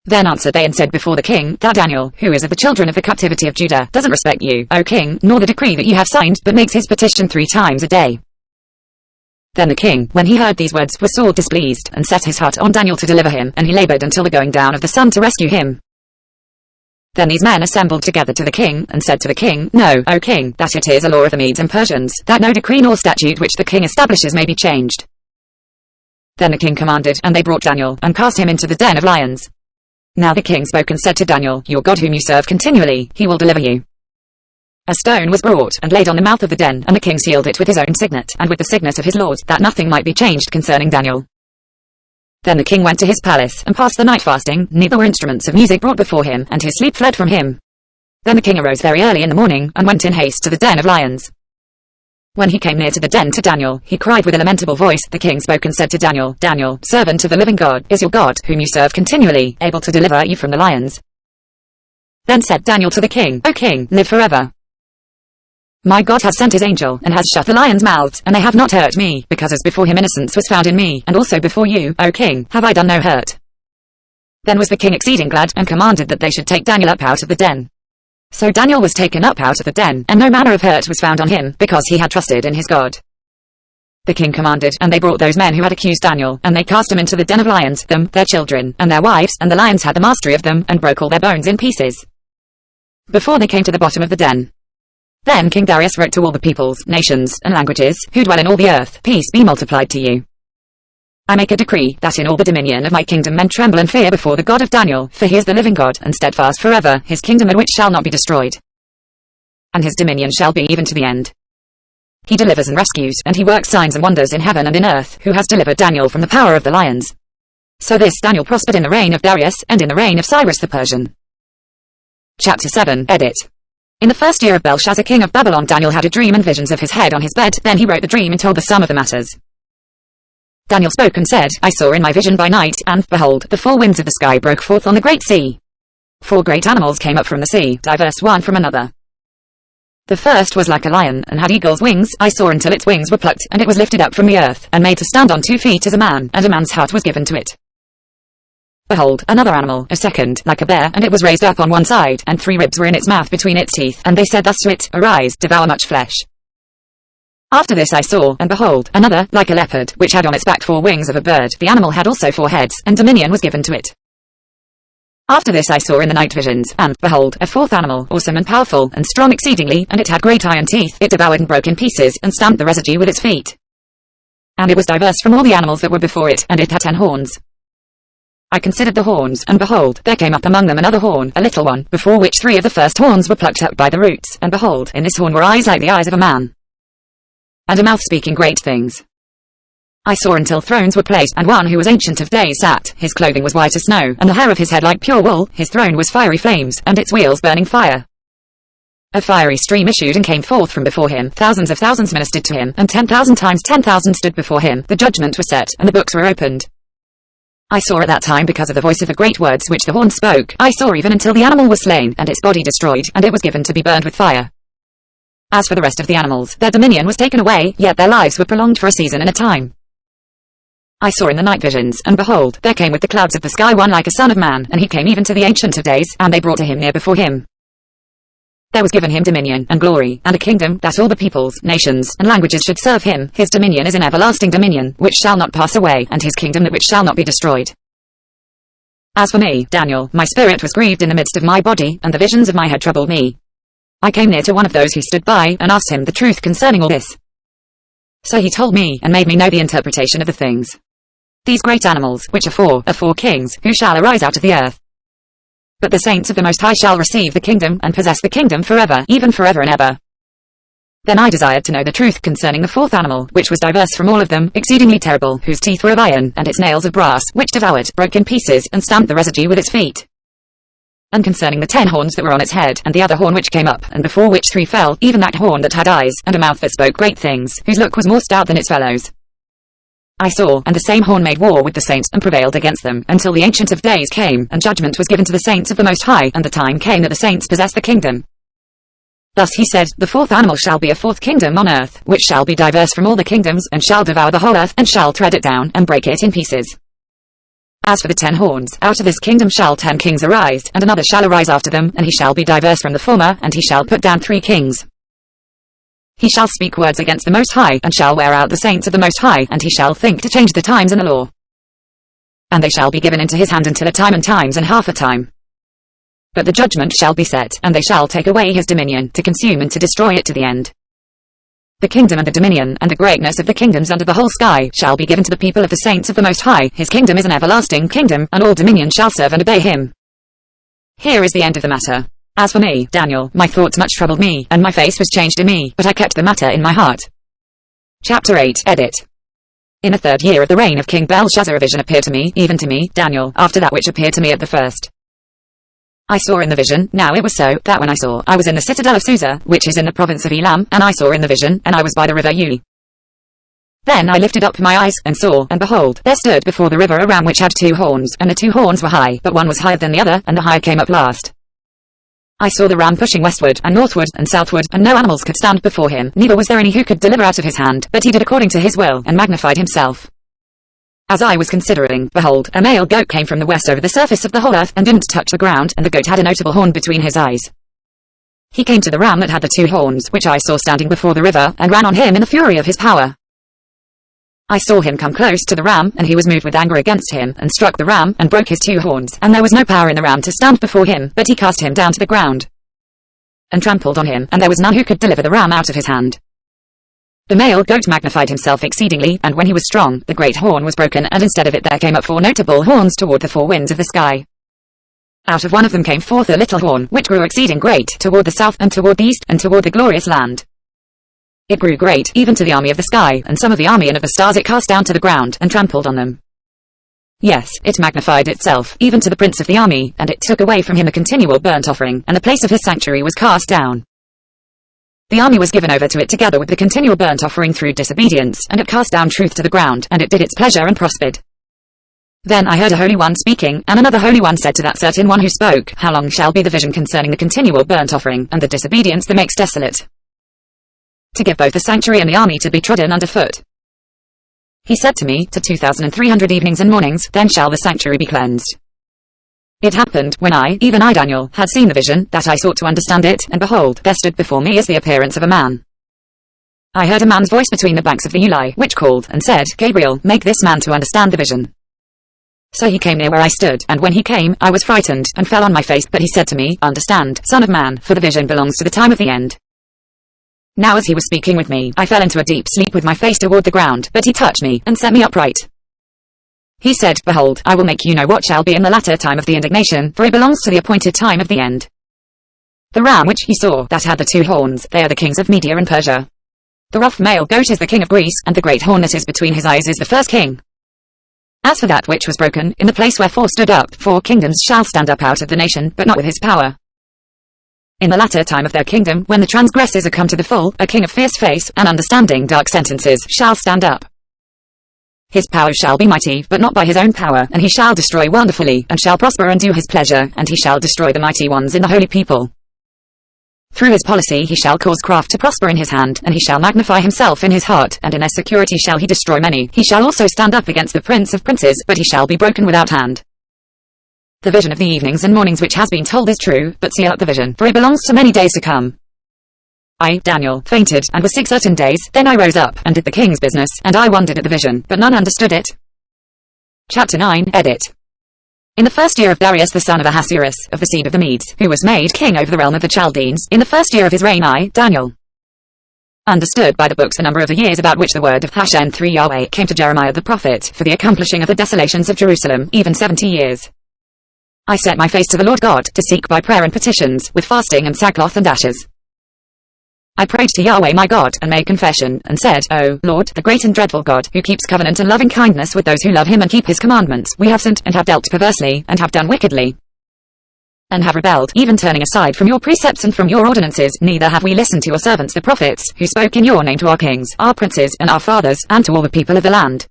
Then answered they and said before the king, that Daniel, who is of the children of the captivity of Judah, doesn't respect you, O king, nor the decree that you have signed, but makes his petition 3 times a day. Then the king, when he heard these words, was sore displeased, and set his heart on Daniel to deliver him, and he labored until the going down of the sun to rescue him. Then these men assembled together to the king, and said to the king, Know, O king, that it is a law of the Medes and Persians, that no decree nor statute which the king establishes may be changed. Then the king commanded, and they brought Daniel, and cast him into the den of lions. Now the king spoke and said to Daniel, Your God whom you serve continually, he will deliver you. A stone was brought, and laid on the mouth of the den, and the king sealed it with his own signet, and with the signet of his lords, that nothing might be changed concerning Daniel. Then the king went to his palace, and passed the night fasting, neither were instruments of music brought before him, and his sleep fled from him. Then the king arose very early in the morning, and went in haste to the den of lions. When he came near to the den to Daniel, he cried with a lamentable voice. The king spoke and said to Daniel, Daniel, servant of the living God, is your God, whom you serve continually, able to deliver you from the lions? Then said Daniel to the king, O king, live forever. My God has sent his angel, and has shut the lions' mouths, and they have not hurt me, because as before him innocence was found in me, and also before you, O king, have I done no hurt. Then was the king exceeding glad, and commanded that they should take Daniel up out of the den. So Daniel was taken up out of the den, and no manner of hurt was found on him, because he had trusted in his God. The king commanded, and they brought those men who had accused Daniel, and they cast him into the den of lions, them, their children, and their wives, and the lions had the mastery of them, and broke all their bones in pieces, before they came to the bottom of the den. Then King Darius wrote to all the peoples, nations, and languages, who dwell in all the earth, Peace be multiplied to you. I make a decree, that in all the dominion of my kingdom men tremble and fear before the God of Daniel, for he is the living God, and steadfast forever, his kingdom and which shall not be destroyed. And his dominion shall be even to the end. He delivers and rescues, and he works signs and wonders in heaven and in earth, who has delivered Daniel from the power of the lions. So this Daniel prospered in the reign of Darius, and in the reign of Cyrus the Persian. Chapter 7, Edit. In the first year of Belshazzar king of Babylon, Daniel had a dream and visions of his head on his bed. Then he wrote the dream and told the sum of the matters. Daniel spoke and said, I saw in my vision by night, and, behold, the four winds of the sky broke forth on the great sea. 4 great animals came up from the sea, diverse one from another. The first was like a lion, and had eagle's wings. I saw until its wings were plucked, and it was lifted up from the earth, and made to stand on 2 feet as a man, and a man's heart was given to it. Behold, another animal, a second, like a bear, and it was raised up on one side, and 3 ribs were in its mouth between its teeth, and they said thus to it, Arise, devour much flesh. After this I saw, and behold, another, like a leopard, which had on its back 4 wings of a bird. The animal had also 4 heads, and dominion was given to it. After this I saw in the night visions, and, behold, a 4th animal, awesome and powerful, and strong exceedingly, and it had great iron teeth. It devoured and broke in pieces, and stamped the residue with its feet. And it was diverse from all the animals that were before it, and it had 10 horns. I considered the horns, and behold, there came up among them another horn, a little one, before which 3 of the first horns were plucked up by the roots, and behold, in this horn were eyes like the eyes of a man, and a mouth speaking great things. I saw until thrones were placed, and one who was ancient of days sat. His clothing was white as snow, and the hair of his head like pure wool. His throne was fiery flames, and its wheels burning fire. A fiery stream issued and came forth from before him. Thousands of thousands ministered to him, and 10,000 times 10,000 stood before him. The judgment was set, and the books were opened. I saw at that time, because of the voice of the great words which the horn spoke, I saw even until the animal was slain, and its body destroyed, and it was given to be burned with fire. As for the rest of the animals, their dominion was taken away, yet their lives were prolonged for a season and a time. I saw in the night visions, and behold, there came with the clouds of the sky one like a son of man, and he came even to the Ancient of Days, and they brought to him near before him. There was given him dominion, and glory, and a kingdom, that all the peoples, nations, and languages should serve him. His dominion is an everlasting dominion, which shall not pass away, and his kingdom that which shall not be destroyed. As for me, Daniel, my spirit was grieved in the midst of my body, and the visions of my head troubled me. I came near to one of those who stood by, and asked him the truth concerning all this. So he told me, and made me know the interpretation of the things. These great animals, which are 4 kings, who shall arise out of the earth. But the saints of the Most High shall receive the kingdom, and possess the kingdom forever, even forever and ever. Then I desired to know the truth concerning the 4th animal, which was diverse from all of them, exceedingly terrible, whose teeth were of iron, and its nails of brass, which devoured, broke in pieces, and stamped the residue with its feet. And concerning the 10 horns that were on its head, and the other horn which came up, and before which 3 fell, even that horn that had eyes, and a mouth that spoke great things, whose look was more stout than its fellows. I saw, and the same horn made war with the saints, and prevailed against them, until the Ancient of Days came, and judgment was given to the saints of the Most High, and the time came that the saints possessed the kingdom. Thus he said, the 4th animal shall be a 4th kingdom on earth, which shall be diverse from all the kingdoms, and shall devour the whole earth, and shall tread it down, and break it in pieces. As for the 10 horns, out of this kingdom shall 10 kings arise, and another shall arise after them, and he shall be diverse from the former, and he shall put down 3 kings. He shall speak words against the Most High, and shall wear out the saints of the Most High, and he shall think to change the times and the law. And they shall be given into his hand until a time and times and half a time. But the judgment shall be set, and they shall take away his dominion, to consume and to destroy it to the end. The kingdom and the dominion, and the greatness of the kingdoms under the whole sky, shall be given to the people of the saints of the Most High. His kingdom is an everlasting kingdom, and all dominion shall serve and obey him. Here is the end of the matter. As for me, Daniel, my thoughts much troubled me, and my face was changed in me, but I kept the matter in my heart. Chapter 8, Edit. In the 3rd year of the reign of King Belshazzar a vision appeared to me, even to me, Daniel, after that which appeared to me at the first. I saw in the vision, now it was so, that when I saw, I was in the citadel of Susa, which is in the province of Elam, and I saw in the vision, and I was by the river Uli. Then I lifted up my eyes, and saw, and behold, there stood before the river a ram which had 2 horns, and the 2 horns were high, but one was higher than the other, and the higher came up last. I saw the ram pushing westward, and northward, and southward, and no animals could stand before him, neither was there any who could deliver out of his hand, but he did according to his will, and magnified himself. As I was considering, behold, a male goat came from the west over the surface of the whole earth, and didn't touch the ground, and the goat had a notable horn between his eyes. He came to the ram that had the 2 horns, which I saw standing before the river, and ran on him in the fury of his power. I saw him come close to the ram, and he was moved with anger against him, and struck the ram, and broke his 2 horns, and there was no power in the ram to stand before him, but he cast him down to the ground, and trampled on him, and there was none who could deliver the ram out of his hand. The male goat magnified himself exceedingly, and when he was strong, the great horn was broken, and instead of it there came up 4 notable horns toward the 4 winds of the sky. Out of one of them came forth a little horn, which grew exceeding great, toward the south, and toward the east, and toward the glorious land. It grew great, even to the army of the sky, and some of the army and of the stars it cast down to the ground, and trampled on them. Yes, it magnified itself, even to the prince of the army, and it took away from him a continual burnt offering, and the place of his sanctuary was cast down. The army was given over to it together with the continual burnt offering through disobedience, and it cast down truth to the ground, and it did its pleasure and prospered. Then I heard a holy one speaking, and another holy one said to that certain one who spoke, How long shall be the vision concerning the continual burnt offering, and the disobedience that makes desolate? To give both the sanctuary and the army to be trodden under foot. He said to me, To 2,300 evenings and mornings, then shall the sanctuary be cleansed. It happened, when I, even I Daniel, had seen the vision, that I sought to understand it, and behold, there stood before me as the appearance of a man. I heard a man's voice between the banks of the Ulai, which called, and said, Gabriel, make this man to understand the vision. So he came near where I stood, and when he came, I was frightened, and fell on my face, but he said to me, Understand, son of man, for the vision belongs to the time of the end. Now as he was speaking with me, I fell into a deep sleep with my face toward the ground, but he touched me, and set me upright. He said, Behold, I will make you know what shall be in the latter time of the indignation, for it belongs to the appointed time of the end. The ram which he saw, that had the 2 horns, they are the kings of Media and Persia. The rough male goat is the king of Greece, and the great horn that is between his eyes is the first king. As for that which was broken, in the place where 4 stood up, 4 kingdoms shall stand up out of the nation, but not with his power. In the latter time of their kingdom, when the transgressors are come to the full, a king of fierce face, and understanding dark sentences, shall stand up. His power shall be mighty, but not by his own power, and he shall destroy wonderfully, and shall prosper and do his pleasure, and he shall destroy the mighty ones in the holy people. Through his policy he shall cause craft to prosper in his hand, and he shall magnify himself in his heart, and in their security shall he destroy many. He shall also stand up against the prince of princes, but he shall be broken without hand. The vision of the evenings and mornings which has been told is true, but seal up the vision, for it belongs to many days to come. I, Daniel, fainted, and was sick certain days, then I rose up, and did the king's business, and I wondered at the vision, but none understood it. Chapter 9, Edit. In the 1st year of Darius the son of Ahasuerus, of the seed of the Medes, who was made king over the realm of the Chaldeans, in the 1st year of his reign I, Daniel, understood by the books the number of the years about which the word of Hashem through Yahweh came to Jeremiah the prophet, for the accomplishing of the desolations of Jerusalem, even 70 years. I set my face to the Lord God, to seek by prayer and petitions, with fasting and sackcloth and ashes. I prayed to Yahweh my God, and made confession, and said, O Lord, the great and dreadful God, who keeps covenant and loving kindness with those who love him and keep his commandments, we have sinned, and have dealt perversely, and have done wickedly, and have rebelled, even turning aside from your precepts and from your ordinances, neither have we listened to your servants the prophets, who spoke in your name to our kings, our princes, and our fathers, and to all the people of the land.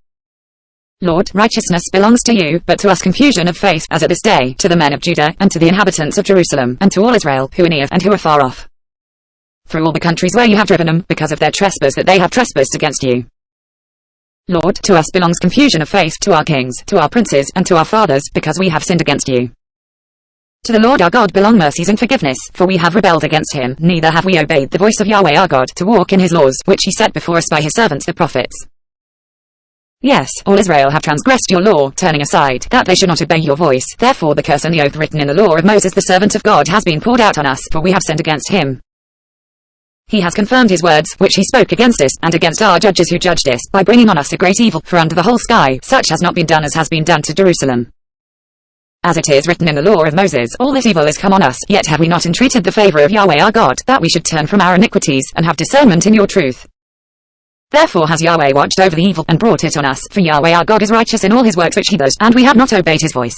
Lord, righteousness belongs to you, but to us confusion of faith, as at this day, to the men of Judah, and to the inhabitants of Jerusalem, and to all Israel, who are near, and who are far off. Through all the countries where you have driven them, because of their trespass that they have trespassed against you. Lord, to us belongs confusion of faith, to our kings, to our princes, and to our fathers, because we have sinned against you. To the Lord our God belong mercies and forgiveness, for we have rebelled against him, neither have we obeyed the voice of Yahweh our God, to walk in his laws, which he set before us by his servants the prophets. Yes, all Israel have transgressed your law, turning aside, that they should not obey your voice. Therefore the curse and the oath written in the law of Moses the servant of God has been poured out on us, for we have sinned against him. He has confirmed his words, which he spoke against us, and against our judges who judged us, by bringing on us a great evil, for under the whole sky, such has not been done as has been done to Jerusalem. As it is written in the law of Moses, all this evil is come on us, yet have we not entreated the favor of Yahweh our God, that we should turn from our iniquities, and have discernment in your truth. Therefore has Yahweh watched over the evil, and brought it on us, for Yahweh our God is righteous in all his works which he does, and we have not obeyed his voice.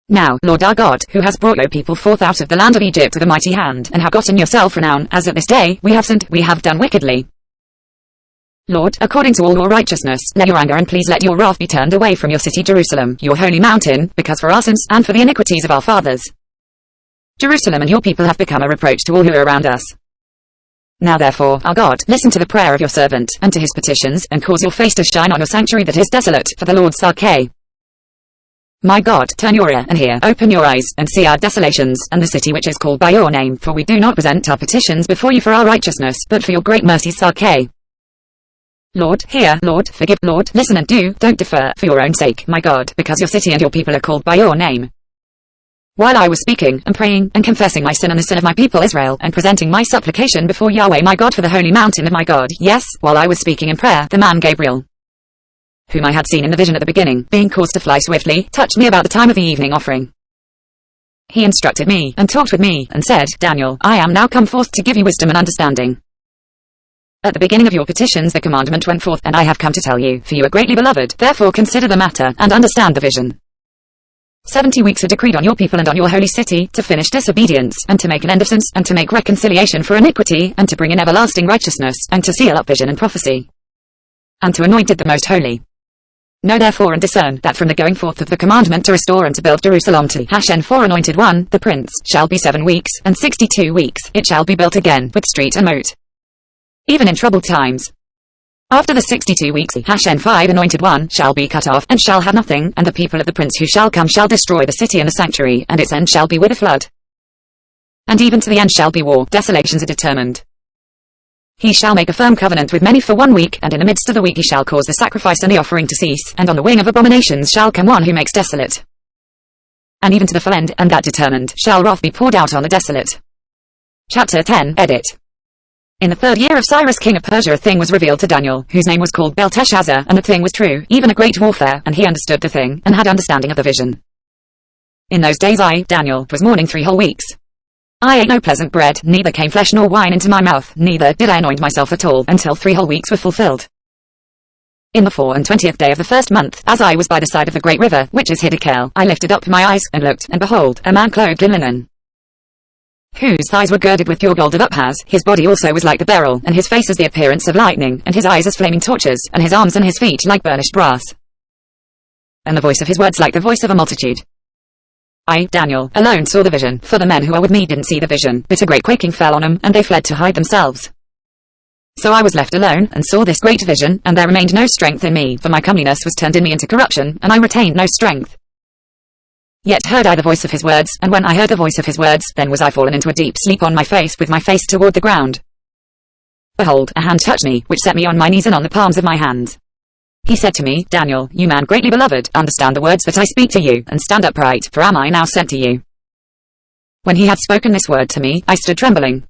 Now, Lord our God, who has brought your people forth out of the land of Egypt with a mighty hand, and have gotten yourself renown, as at this day, we have sinned, we have done wickedly. Lord, according to all your righteousness, let your anger and please let your wrath be turned away from your city Jerusalem, your holy mountain, because for our sins, and for the iniquities of our fathers, Jerusalem and your people have become a reproach to all who are around us. Now therefore, our God, listen to the prayer of your servant, and to his petitions, and cause your face to shine on your sanctuary that is desolate, for the Lord Sarkeh. My God, turn your ear, and hear, open your eyes, and see our desolations, and the city which is called by your name, for we do not present our petitions before you for our righteousness, but for your great mercy Sarkeh. Lord, hear, Lord, forgive, Lord, listen and do, don't defer, for your own sake, my God, because your city and your people are called by your name. While I was speaking, and praying, and confessing my sin and the sin of my people Israel, and presenting my supplication before Yahweh my God for the holy mountain of my God, yes, while I was speaking in prayer, the man Gabriel, whom I had seen in the vision at the beginning, being caused to fly swiftly, touched me about the time of the evening offering. He instructed me, and talked with me, and said, Daniel, I am now come forth to give you wisdom and understanding. At the beginning of your petitions the commandment went forth, and I have come to tell you, for you are greatly beloved, therefore consider the matter, and understand the vision. 70 weeks are decreed on your people and on your holy city, to finish disobedience, and to make an end of sins, and to make reconciliation for iniquity, and to bring in everlasting righteousness, and to seal up vision and prophecy, and to anoint it the most holy. Know therefore and discern, that from the going forth of the commandment to restore and to build Jerusalem to H4 anointed one, the prince, shall be 7 weeks, and 62 weeks, it shall be built again, with street and moat. Even in troubled times. After the 62 weeks, H5 anointed one shall be cut off, and shall have nothing, and the people of the prince who shall come shall destroy the city and the sanctuary, and its end shall be with a flood. And even to the end shall be war, desolations are determined. He shall make a firm covenant with many for 1 week, and in the midst of the week he shall cause the sacrifice and the offering to cease, and on the wing of abominations shall come one who makes desolate. And even to the full end, and that determined, shall wrath be poured out on the desolate. Chapter 10, Edit. In the 3rd year of Cyrus king of Persia a thing was revealed to Daniel, whose name was called Belteshazzar, and the thing was true, even a great warfare, and he understood the thing, and had understanding of the vision. In those days I, Daniel, was mourning 3 whole weeks. I ate no pleasant bread, neither came flesh nor wine into my mouth, neither did I anoint myself at all, until 3 whole weeks were fulfilled. In the 24th day of the 1st month, as I was by the side of the great river, which is Hiddekel, I lifted up my eyes, and looked, and behold, a man clothed in linen, whose thighs were girded with pure gold of Uphaz, his body also was like the beryl, and his face as the appearance of lightning, and his eyes as flaming torches, and his arms and his feet like burnished brass, and the voice of his words like the voice of a multitude. I, Daniel, alone saw the vision, for the men who are with me didn't see the vision, but a great quaking fell on them, and they fled to hide themselves. So I was left alone, and saw this great vision, and there remained no strength in me, for my comeliness was turned in me into corruption, and I retained no strength. Yet heard I the voice of his words, and when I heard the voice of his words, then was I fallen into a deep sleep on my face with my face toward the ground. Behold, a hand touched me, which set me on my knees and on the palms of my hands. He said to me, Daniel, you man greatly beloved, understand the words that I speak to you, and stand upright, for am I now sent to you? When he had spoken this word to me, I stood trembling.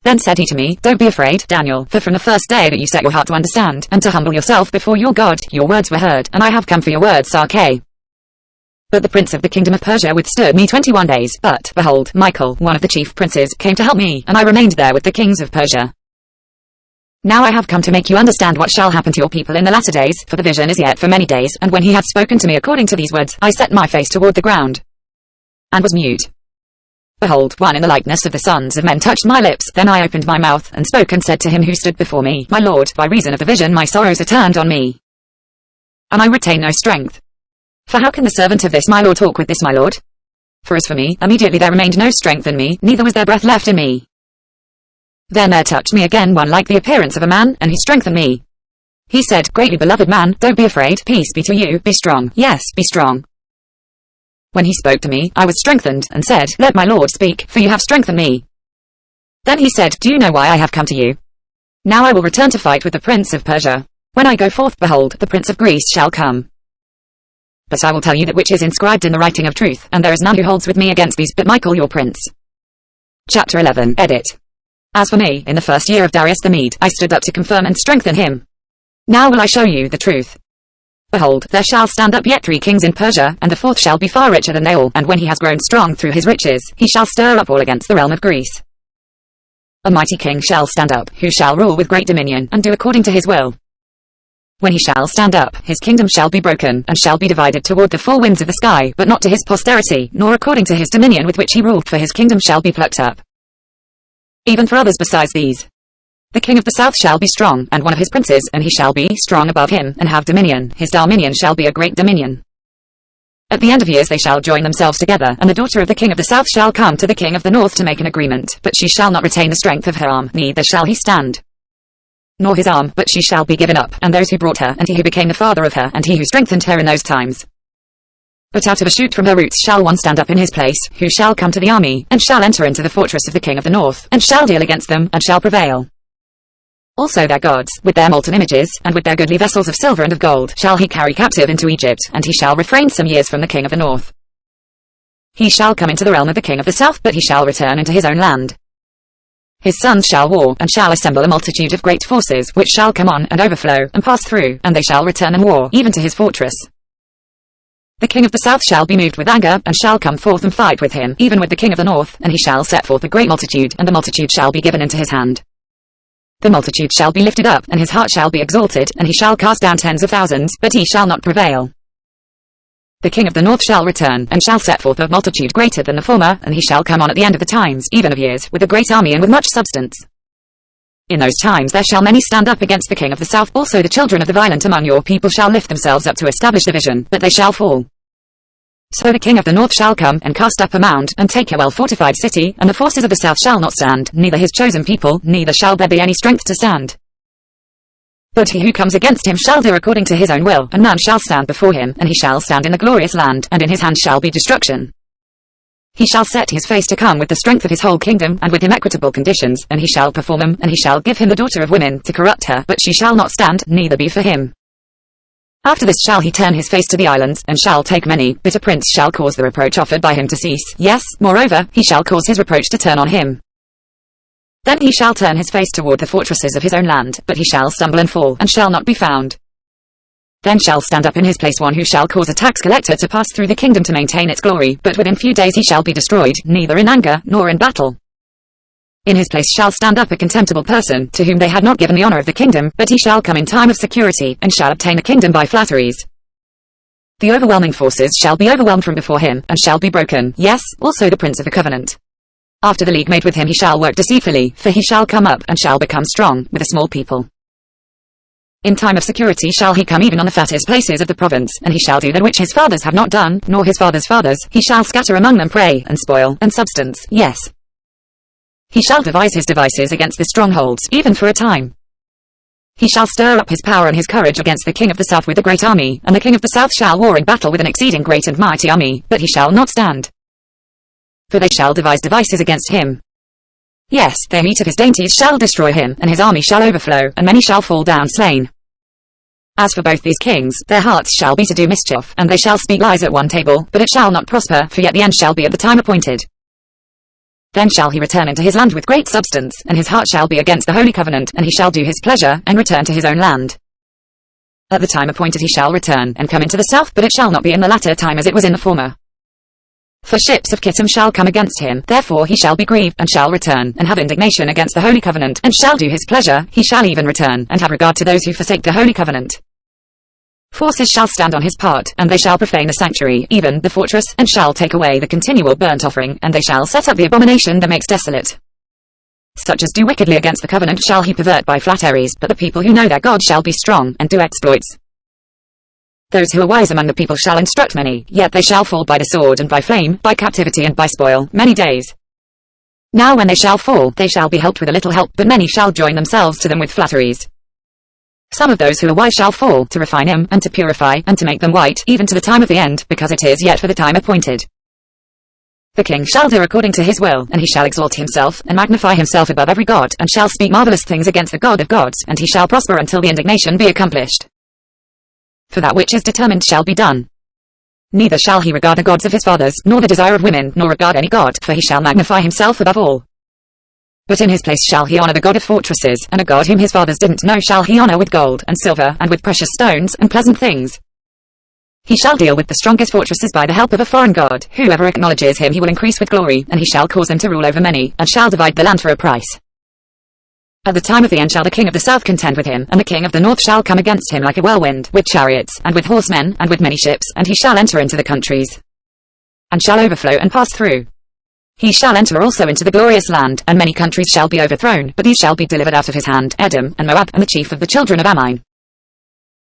Then said he to me, don't be afraid, Daniel, for from the first day that you set your heart to understand, and to humble yourself before your God, your words were heard, and I have come for your words, Sarkay. But the prince of the kingdom of Persia withstood me 21 days, but, behold, Michael, one of the chief princes, came to help me, and I remained there with the kings of Persia. Now I have come to make you understand what shall happen to your people in the latter days, for the vision is yet for many days, and when he had spoken to me according to these words, I set my face toward the ground, and was mute. Behold, one in the likeness of the sons of men touched my lips, then I opened my mouth, and spoke and said to him who stood before me, My Lord, by reason of the vision my sorrows are turned on me, and I retain no strength. For how can the servant of this my Lord talk with this my Lord? For as for me, immediately there remained no strength in me, neither was there breath left in me. Then there touched me again one like the appearance of a man, and he strengthened me. He said, Greatly beloved man, don't be afraid, peace be to you, be strong, yes, be strong. When he spoke to me, I was strengthened, and said, Let my Lord speak, for you have strengthened me. Then he said, Do you know why I have come to you? Now I will return to fight with the prince of Persia. When I go forth, behold, the prince of Greece shall come. But I will tell you that which is inscribed in the writing of truth, and there is none who holds with me against these, but Michael your prince. Chapter 11, Edit. As for me, in the 1st year of Darius the Mede, I stood up to confirm and strengthen him. Now will I show you the truth. Behold, there shall stand up yet 3 kings in Persia, and the 4th shall be far richer than they all, and when he has grown strong through his riches, he shall stir up all against the realm of Greece. A mighty king shall stand up, who shall rule with great dominion, and do according to his will. When he shall stand up, his kingdom shall be broken, and shall be divided toward the 4 winds of the sky, but not to his posterity, nor according to his dominion with which he ruled, for his kingdom shall be plucked up. Even for others besides these. The king of the south shall be strong, and one of his princes, and he shall be strong above him, and have dominion, his dominion shall be a great dominion. At the end of years they shall join themselves together, and the daughter of the king of the south shall come to the king of the north to make an agreement, but she shall not retain the strength of her arm, neither shall he stand, nor his arm, but she shall be given up, and those who brought her, and he who became the father of her, and he who strengthened her in those times. But out of a shoot from her roots shall one stand up in his place, who shall come to the army, and shall enter into the fortress of the king of the north, and shall deal against them, and shall prevail. Also their gods, with their molten images, and with their goodly vessels of silver and of gold, shall he carry captive into Egypt, and he shall refrain some years from the king of the north. He shall come into the realm of the king of the south, but he shall return into his own land. His sons shall war, and shall assemble a multitude of great forces, which shall come on, and overflow, and pass through, and they shall return and war, even to his fortress. The king of the south shall be moved with anger, and shall come forth and fight with him, even with the king of the north, and he shall set forth a great multitude, and the multitude shall be given into his hand. The multitude shall be lifted up, and his heart shall be exalted, and he shall cast down tens of thousands, but he shall not prevail. The king of the north shall return, and shall set forth a multitude greater than the former, and he shall come on at the end of the times, even of years, with a great army and with much substance. In those times there shall many stand up against the king of the south, also the children of the violent among your people shall lift themselves up to establish division, but they shall fall. So the king of the north shall come, and cast up a mound, and take a well-fortified city, and the forces of the south shall not stand, neither his chosen people, neither shall there be any strength to stand. But he who comes against him shall do according to his own will, and none shall stand before him, and he shall stand in the glorious land, and in his hand shall be destruction. He shall set his face to come with the strength of his whole kingdom, and with him equitable conditions, and he shall perform them, and he shall give him the daughter of women, to corrupt her, but she shall not stand, neither be for him. After this shall he turn his face to the islands, and shall take many, but a prince shall cause the reproach offered by him to cease, yes, moreover, he shall cause his reproach to turn on him. Then he shall turn his face toward the fortresses of his own land, but he shall stumble and fall, and shall not be found. Then shall stand up in his place one who shall cause a tax collector to pass through the kingdom to maintain its glory, but within few days he shall be destroyed, neither in anger, nor in battle. In his place shall stand up a contemptible person, to whom they had not given the honor of the kingdom, but he shall come in time of security, and shall obtain the kingdom by flatteries. The overwhelming forces shall be overwhelmed from before him, and shall be broken, yes, also the prince of the covenant. After the league made with him he shall work deceitfully, for he shall come up, and shall become strong, with a small people. In time of security shall he come even on the fattest places of the province, and he shall do that which his fathers have not done, nor his fathers' fathers, he shall scatter among them prey, and spoil, and substance, yes. He shall devise his devices against the strongholds, even for a time. He shall stir up his power and his courage against the king of the south with a great army, and the king of the south shall war in battle with an exceeding great and mighty army, but he shall not stand. For they shall devise devices against him. Yes, their meat of his dainties shall destroy him, and his army shall overflow, and many shall fall down slain. As for both these kings, their hearts shall be to do mischief, and they shall speak lies at one table, but it shall not prosper, for yet the end shall be at the time appointed. Then shall he return into his land with great substance, and his heart shall be against the holy covenant, and he shall do his pleasure, and return to his own land. At the time appointed he shall return, and come into the south, but it shall not be in the latter time as it was in the former. For ships of Kittim shall come against him, therefore he shall be grieved, and shall return, and have indignation against the holy covenant, and shall do his pleasure, he shall even return, and have regard to those who forsake the holy covenant. Forces shall stand on his part, and they shall profane the sanctuary, even the fortress, and shall take away the continual burnt offering, and they shall set up the abomination that makes desolate. Such as do wickedly against the covenant shall he pervert by flatteries, but the people who know their God shall be strong, and do exploits. Those who are wise among the people shall instruct many, yet they shall fall by the sword and by flame, by captivity and by spoil, many days. Now when they shall fall, they shall be helped with a little help, but many shall join themselves to them with flatteries. Some of those who are wise shall fall, to refine him, and to purify, and to make them white, even to the time of the end, because it is yet for the time appointed. The king shall do according to his will, and he shall exalt himself, and magnify himself above every god, and shall speak marvelous things against the God of gods, and he shall prosper until the indignation be accomplished. For that which is determined shall be done. Neither shall he regard the gods of his fathers, nor the desire of women, nor regard any god, for he shall magnify himself above all. But in his place shall he honor the God of fortresses, and a God whom his fathers didn't know shall he honor with gold, and silver, and with precious stones, and pleasant things. He shall deal with the strongest fortresses by the help of a foreign god. Whoever acknowledges him he will increase with glory, and he shall cause them to rule over many, and shall divide the land for a price. At the time of the end shall the king of the south contend with him, and the king of the north shall come against him like a whirlwind, with chariots, and with horsemen, and with many ships, and he shall enter into the countries, and shall overflow and pass through. He shall enter also into the glorious land, and many countries shall be overthrown, but these shall be delivered out of his hand, Edom, and Moab, and the chief of the children of Ammon.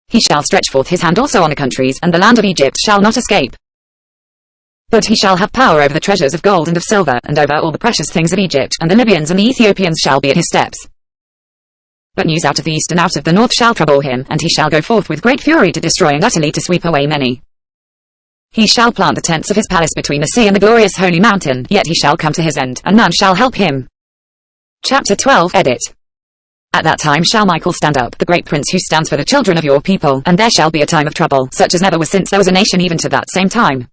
He shall stretch forth his hand also on the countries, and the land of Egypt shall not escape. But he shall have power over the treasures of gold and of silver, and over all the precious things of Egypt, and the Libyans and the Ethiopians shall be at his steps. But news out of the east and out of the north shall trouble him, and he shall go forth with great fury to destroy and utterly to sweep away many. He shall plant the tents of his palace between the sea and the glorious holy mountain, yet he shall come to his end, and none shall help him. Chapter 12 Edit. At that time shall Michael stand up, the great prince who stands for the children of your people, and there shall be a time of trouble, such as never was since there was a nation even to that same time.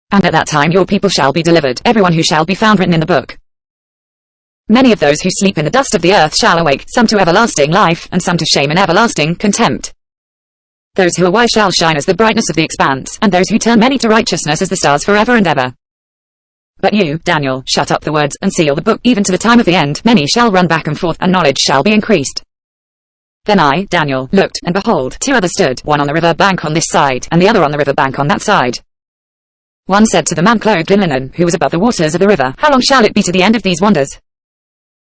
And at that time your people shall be delivered, everyone who shall be found written in the book. Many of those who sleep in the dust of the earth shall awake, some to everlasting life, and some to shame and everlasting contempt. Those who are wise shall shine as the brightness of the expanse, and those who turn many to righteousness as the stars forever and ever. But you, Daniel, shut up the words, and seal the book, even to the time of the end. Many shall run back and forth, and knowledge shall be increased. Then I, Daniel, looked, and behold, two others stood, one on the river bank on this side, and the other on the river bank on that side. One said to the man clothed in linen, who was above the waters of the river, How long shall it be to the end of these wonders?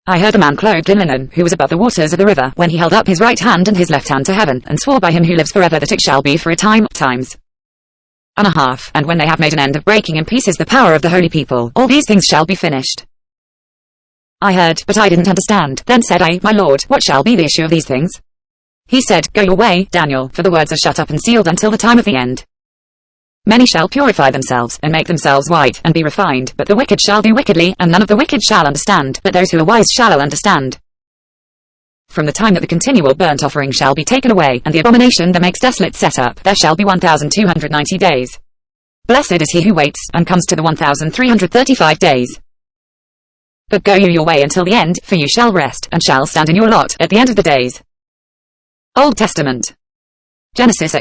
I heard the man clothed in linen, who was above the waters of the river, when he held up his right hand and his left hand to heaven, and swore by him who lives forever that it shall be for a time, times and a half, and when they have made an end of breaking in pieces the power of the holy people, all these things shall be finished. I heard, but I didn't understand. Then said I, My Lord, what shall be the issue of these things? He said, Go your way, Daniel, for the words are shut up and sealed until the time of the end. Many shall purify themselves, and make themselves white, and be refined, but the wicked shall do wickedly, and none of the wicked shall understand, but those who are wise shall understand. From the time that the continual burnt offering shall be taken away, and the abomination that makes desolate set up, there shall be 1,290 days. Blessed is he who waits, and comes to the 1,335 days. But go you your way until the end, for you shall rest, and shall stand in your lot, at the end of the days. Old Testament. Genesis, Exodus.